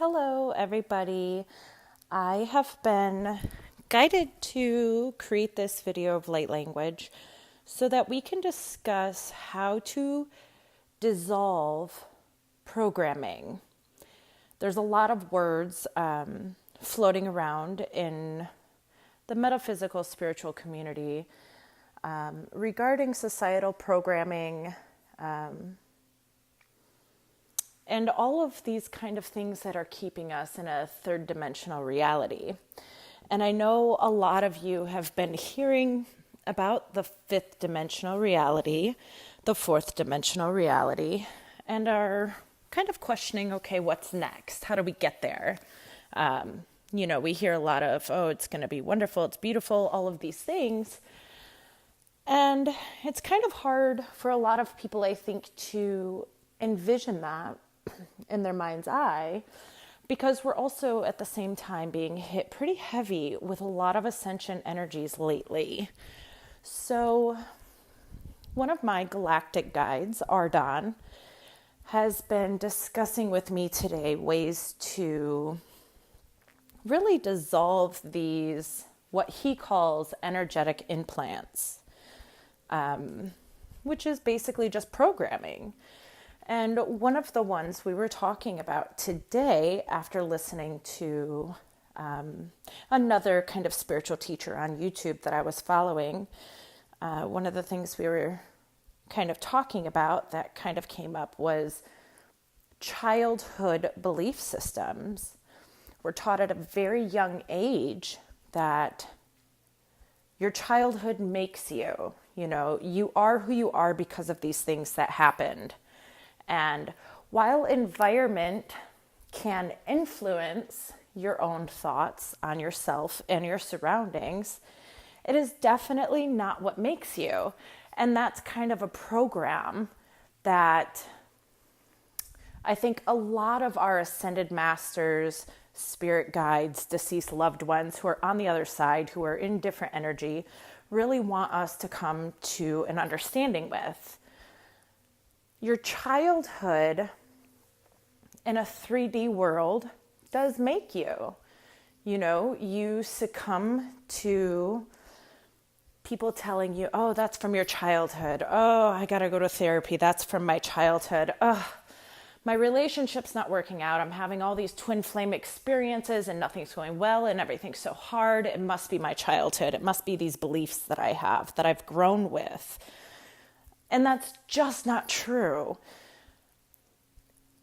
Hello, everybody. I have been guided to create this video of light language so that we can discuss how to dissolve programming. There's a lot of words floating around in the metaphysical spiritual community regarding societal programming, and all of these kind of things that are keeping us in a third dimensional reality. And I know a lot of you have been hearing about the fifth dimensional reality, the fourth dimensional reality, and are kind of questioning, okay, what's next? How do we get there? We hear a lot of, oh, it's going to be wonderful, it's beautiful, all of these things. And it's kind of hard for a lot of people, I think, to envision that in their mind's eye, because we're also at the same time being hit pretty heavy with a lot of ascension energies lately. So one of my galactic guides, Ardon, has been discussing with me today ways to really dissolve these, what he calls energetic implants, which is basically just programming. And one of the ones we were talking about today, after listening to another kind of spiritual teacher on YouTube that I was following, one of the things we were kind of talking about that kind of came up was childhood belief systems. We're taught at a very young age that your childhood makes you. You are who you are because of these things that happened. And while environment can influence your own thoughts on yourself and your surroundings, it is definitely not what makes you. And that's kind of a program that I think a lot of our ascended masters, spirit guides, deceased loved ones who are on the other side, who are in different energy, really want us to come to an understanding with. Your childhood in a 3D world does make you. You succumb to people telling you, oh, that's from your childhood. Oh, I got to go to therapy. That's from my childhood. Oh, my relationship's not working out. I'm having all these twin flame experiences and nothing's going well and everything's so hard. It must be my childhood. It must be these beliefs that I have, that I've grown with. And that's just not true.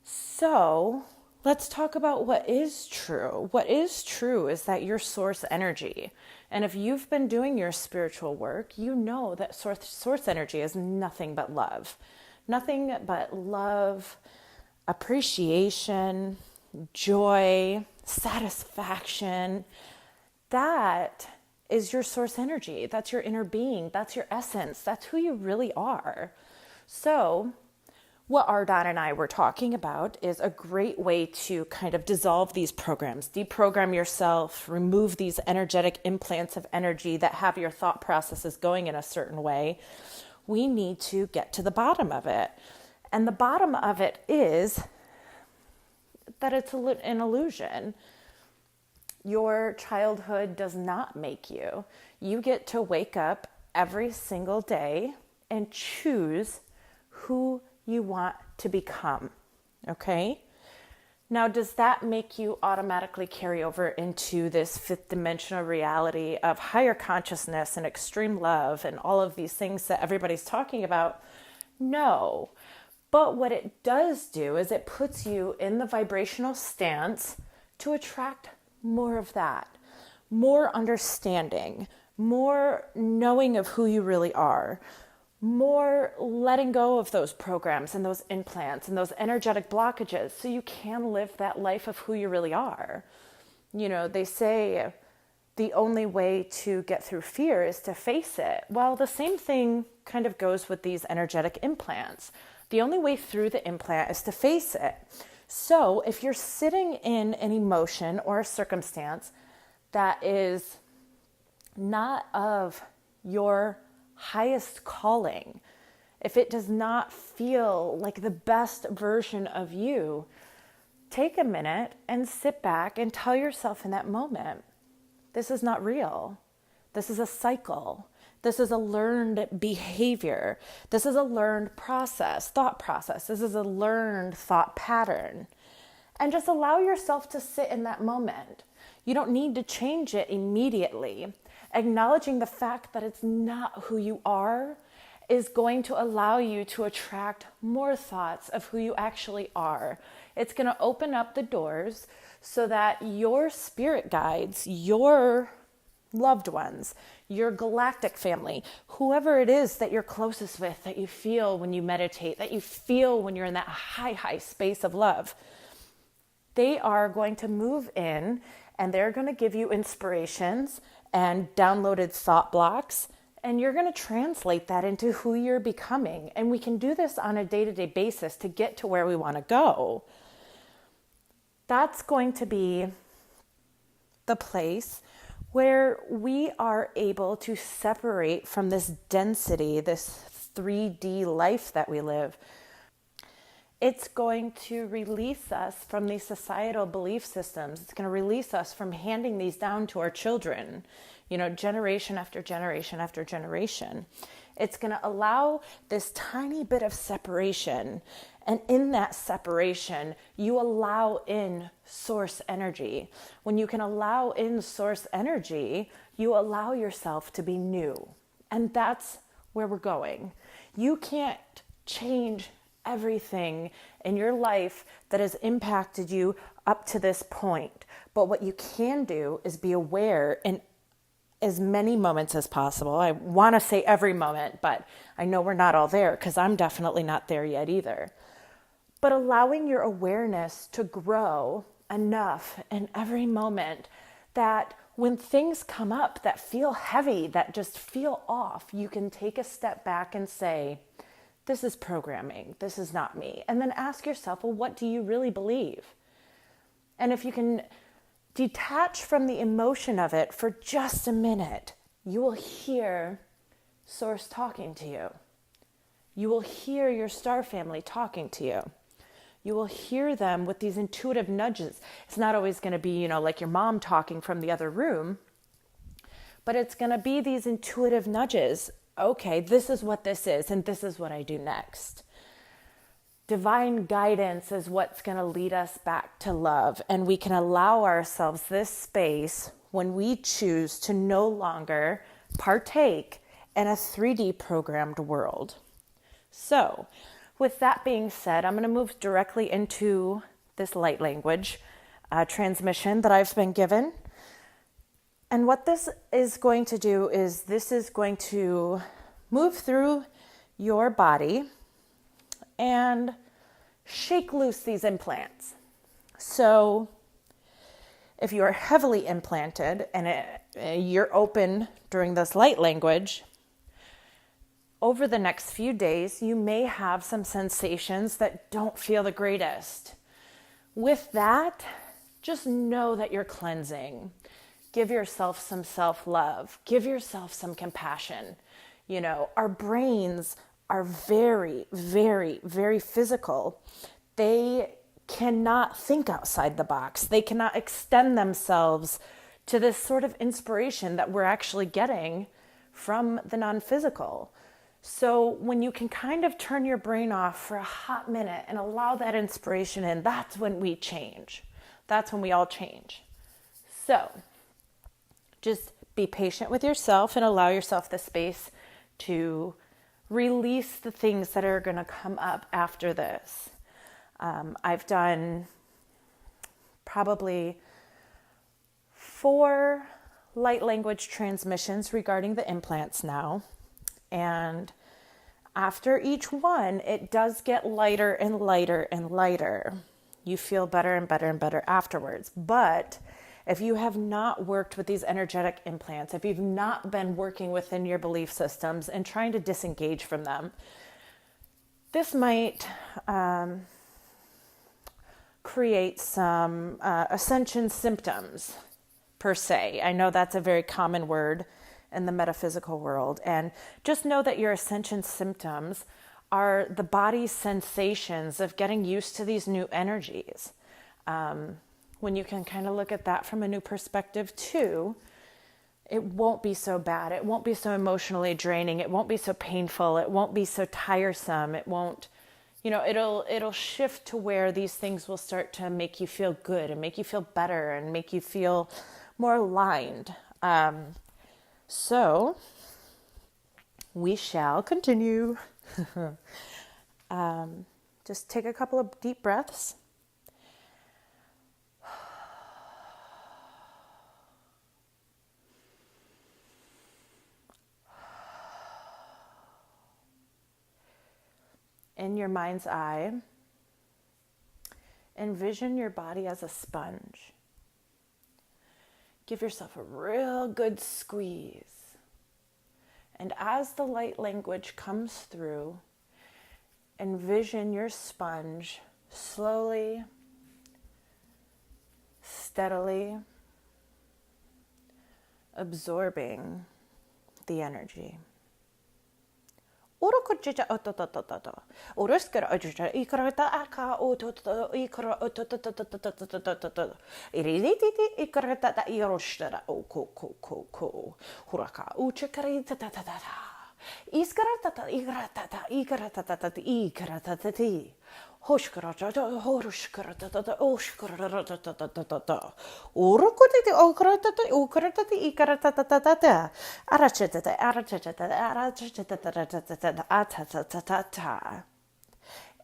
So let's talk about what is true. What is true is that you're source energy. And if you've been doing your spiritual work, you know that source energy is nothing but love. Nothing but love, appreciation, joy, satisfaction. That is your source energy. That's your inner being. That's your essence. That's who you really are. So what Ardon and I were talking about is a great way to kind of dissolve these programs, deprogram yourself, remove these energetic implants of energy that have your thought processes going in a certain way. We need to get to the bottom of it. And the bottom of it is that it's an illusion. Your childhood does not make you. You get to wake up every single day and choose who you want to become. Okay? Now, does that make you automatically carry over into this fifth dimensional reality of higher consciousness and extreme love and all of these things that everybody's talking about? No. But what it does do is it puts you in the vibrational stance to attract more of that, more understanding, more knowing of who you really are, more letting go of those programs and those implants and those energetic blockages so you can live that life of who you really are. They say the only way to get through fear is to face it. Well, the same thing kind of goes with these energetic implants. The only way through the implant is to face it. So if you're sitting in an emotion or a circumstance that is not of your highest calling, if it does not feel like the best version of you, take a minute and sit back and tell yourself in that moment, this is not real. This is a cycle. This is a learned behavior. This is a learned thought process. This is a learned thought pattern. And just allow yourself to sit in that moment. You don't need to change it immediately. Acknowledging the fact that it's not who you are is going to allow you to attract more thoughts of who you actually are. It's going to open up the doors so that your spirit guides, your loved ones, your galactic family, whoever it is that you're closest with, that you feel when you meditate, that you feel when you're in that high space of love, they are going to move in and they're going to give you inspirations and downloaded thought blocks, and you're going to translate that into who you're becoming. And we can do this on a day-to-day basis to get to where we want to go. That's going to be the place where we are able to separate from this density, this 3D life that we live. It's going to release us from these societal belief systems. It's going to release us from handing these down to our children, generation after generation after generation. It's going to allow this tiny bit of separation. And in that separation, you allow in source energy. When you can allow in source energy, you allow yourself to be new. And that's where we're going. You can't change everything in your life that has impacted you up to this point. But what you can do is be aware in as many moments as possible. I want to say every moment, but I know we're not all there because I'm definitely not there yet either. But allowing your awareness to grow enough in every moment that when things come up that feel heavy, that just feel off, you can take a step back and say, this is programming. This is not me. And then ask yourself, well, what do you really believe? And if you can detach from the emotion of it for just a minute, you will hear Source talking to you. You will hear your star family talking to you. You will hear them with these intuitive nudges. It's not always going to be, like your mom talking from the other room, but it's going to be these intuitive nudges. Okay, this is what this is, and this is what I do next. Divine guidance is what's going to lead us back to love, and we can allow ourselves this space when we choose to no longer partake in a 3D programmed world. So, with that being said, I'm going to move directly into this light language transmission that I've been given. And what this is going to do is this is going to move through your body and shake loose these implants. So if you are heavily implanted and you're open during this light language, over the next few days, you may have some sensations that don't feel the greatest. With that, just know that you're cleansing. Give yourself some self-love. Give yourself some compassion. Our brains are very, very, very physical. They cannot think outside the box. They cannot extend themselves to this sort of inspiration that we're actually getting from the non-physical. So when you can kind of turn your brain off for a hot minute and allow that inspiration in, that's when we change. That's when we all change. So just be patient with yourself and allow yourself the space to release the things that are going to come up after this. I've done probably 4 light language transmissions regarding the implants now. And after each one, it does get lighter and lighter and lighter. You feel better and better and better afterwards. But if you have not worked with these energetic implants, if you've not been working within your belief systems and trying to disengage from them, this might create some ascension symptoms, per se. I know that's a very common word in the metaphysical world. And just know that your ascension symptoms are the body's sensations of getting used to these new energies. When you can kind of look at that from a new perspective too, it won't be so bad. It won't be so emotionally draining. It won't be so painful. It won't be so tiresome. It won't, it'll shift to where these things will start to make you feel good and make you feel better and make you feel more aligned. So we shall continue. Just take a couple of deep breaths. In your mind's eye, envision your body as a sponge. Give yourself a real good squeeze. And as the light language comes through, envision your sponge slowly, steadily absorbing the energy.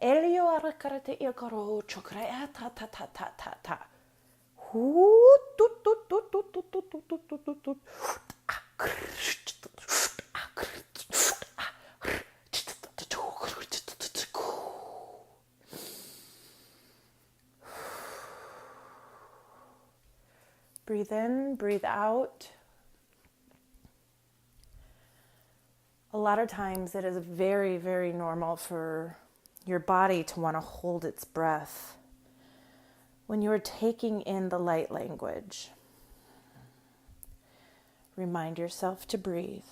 Elio arakarate ikaro chokrea ta ta ta ta ta ta. Breathe in, breathe out. A lot of times it is very, very normal for your body to want to hold its breath when you are taking in the light language. Remind yourself to breathe.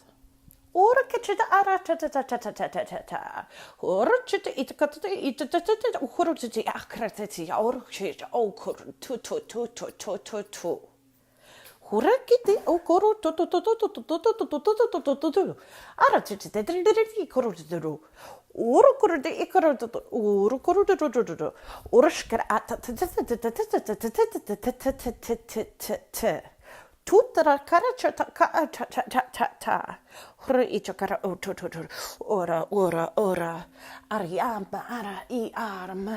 Tutara karachata ka ta ta ta ta ta. Hore ichakara otototor. Ora ora ora. Ariamba ara I arm.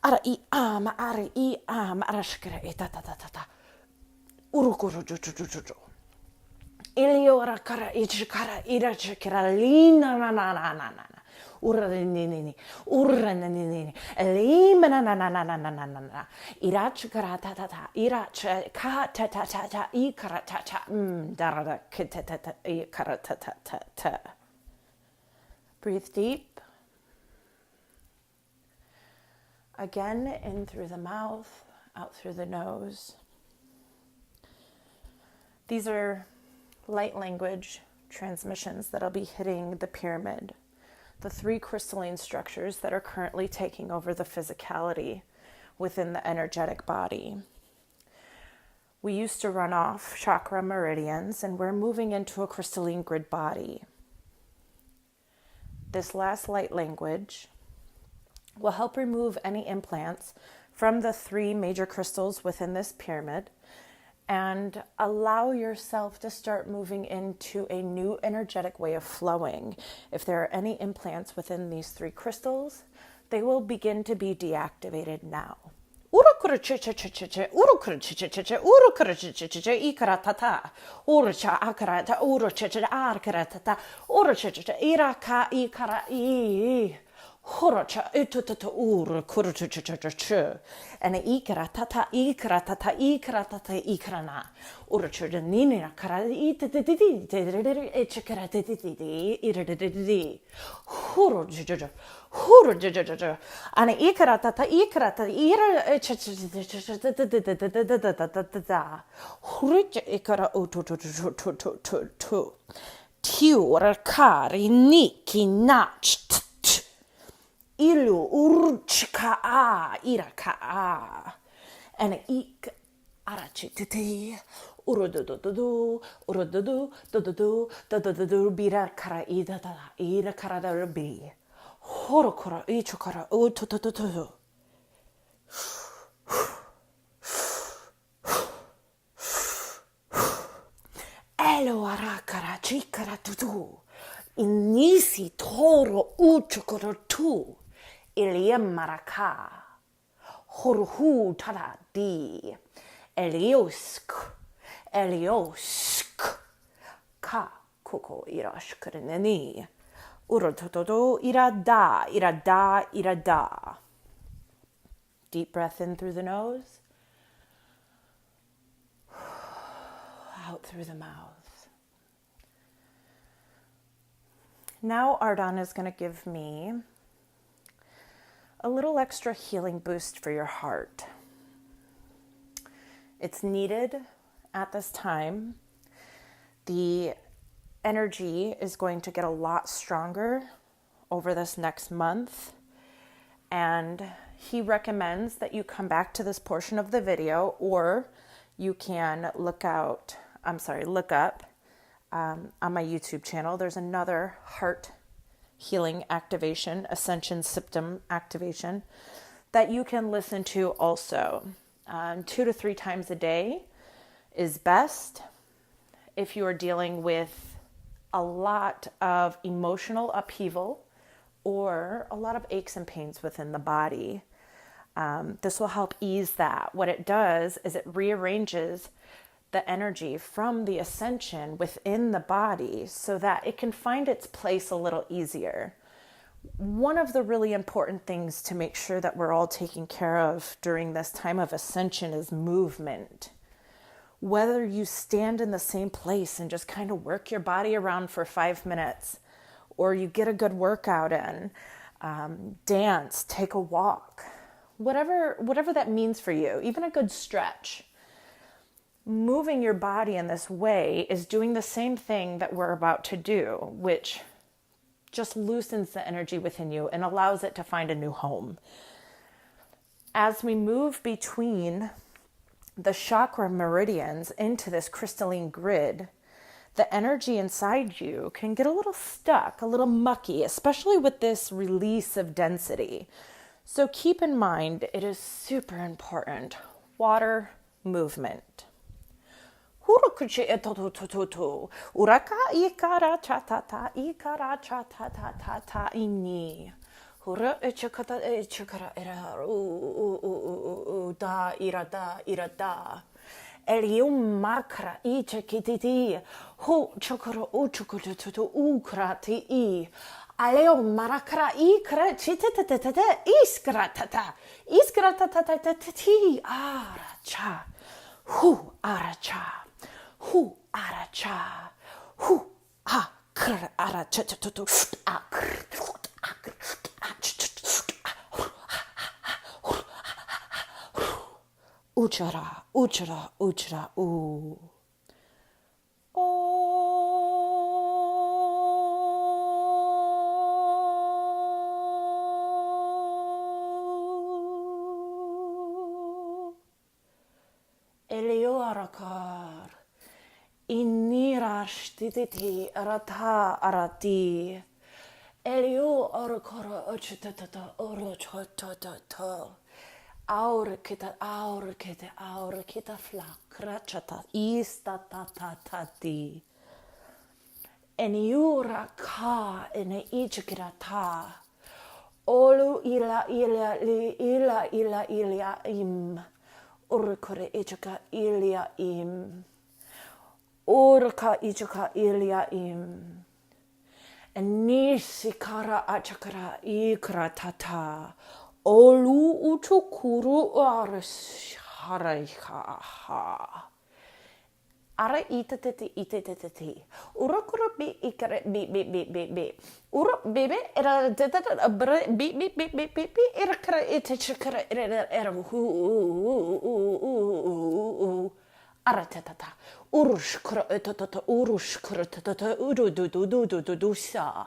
Ara I am ara I am arashkara eta ta ta ta ta. Urukuru jojojojo. Iliora kara ichkara irachkara lina na na na na na. Urranini, urranini, limana na na na na na na na. Irach karata ta ta, irach ka ta ta ta ta, ikarata ta, darada kita ta ta, ikarata ta ta ta. Breathe deep. Again, in through the mouth, out through the nose. These are light language transmissions that'll be hitting the pyramid. The three crystalline structures that are currently taking over the physicality within the energetic body. We used to run off chakra meridians, and we're moving into a crystalline grid body. This last light language will help remove any implants from the three major crystals within this pyramid and allow yourself to start moving into a new energetic way of flowing. If there are any implants within these three crystals, they will begin to be deactivated now. Horocha itutata ur kuruchuchuchu and ikratata ikrana urchu the nina kara itididi echkaratidi irididi horojuju horojuju and ikrata ira hurich ikara ututu tiura kari niki nach Ilu urchka iraka and ik arachititi urudududu urududu dududu dududu bira kara ida da ida kara da bi horokora ichokara utututu elo arakara chikara tutu inisi toro uchokoro tu ilia maraka Horuhu tada di Eliosk ka koko irashkureneni urototodo irada. Deep breath in through the nose, out through the mouth. Now Ardon is going to give me a little extra healing boost for your heart. It's needed at this time. The energy is going to get a lot stronger over this next month. And he recommends that you come back to this portion of the video, or you can look up on my YouTube channel. There's another heart healing activation, Ascension Symptom activation, that you can listen to also. 2 to 3 times a day is best if you are dealing with a lot of emotional upheaval or a lot of aches and pains within the body. This will help ease that. What it does is it rearranges the energy from the ascension within the body so that it can find its place a little easier. One of the really important things to make sure that we're all taking care of during this time of ascension is movement. Whether you stand in the same place and just kind of work your body around for 5 minutes, or you get a good workout in, dance, take a walk, whatever that means for you, even a good stretch. Moving your body in this way is doing the same thing that we're about to do, which just loosens the energy within you and allows it to find a new home. As we move between the chakra meridians into this crystalline grid, the energy inside you can get a little stuck, a little mucky, especially with this release of density. So keep in mind, it is super important. Water movement. Hurukuchi etotototo. Uraka ikara chatata ini. Hura echakara era da irada. Elium makra ichakititi. Ho chokoro uchukututu ukrati I. Aleo marakra ikra chitata iskratata. Iskratata aracha. Hu aracha. Hu aracha. Hu akr aracha. Uchara, Elioarakar, Inirashtiti Arata Arati, Elio Arakara Ochitata Orochotata. Aura kita flakra chata istatatati. Eniura ka ene ichikirata. Olu ila im. Urkure ichika ilia im. Urka ichika ilia im. Enisikara achakara ikratata. Olu uchukuru arasharaha. Ara itatati. Urakura bi ikare bi. Ura baby era bi irakara itachakara era aratata. Urushkara tata urudududududusa.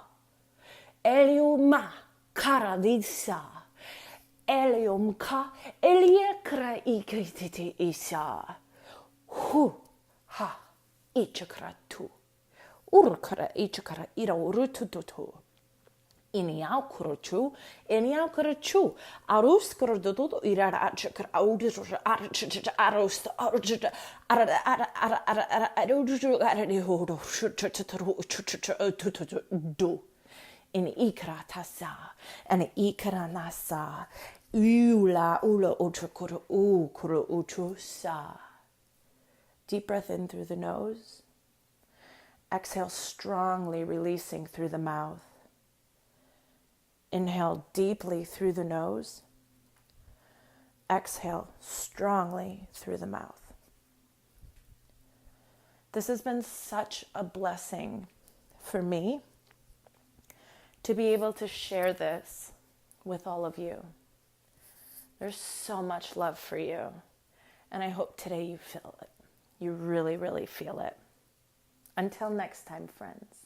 Eliuma karadisa. Eliumka, Eliakra ikrititi isa. Hu, ha, ichakratu. Urkara ichakara ira urutututu. Iniau kuruchu, arus kurududu ira achakar audus arus do in ikratasa and ikranasa ula uchakuru kuru uchusa. Deep breath in through the nose. Exhale strongly, releasing through the mouth. Inhale deeply through the nose. Exhale strongly through the mouth. This has been such a blessing for me to be able to share this with all of you. There's so much love for you, and I hope today you feel it. You really, really feel it. Until next time, friends.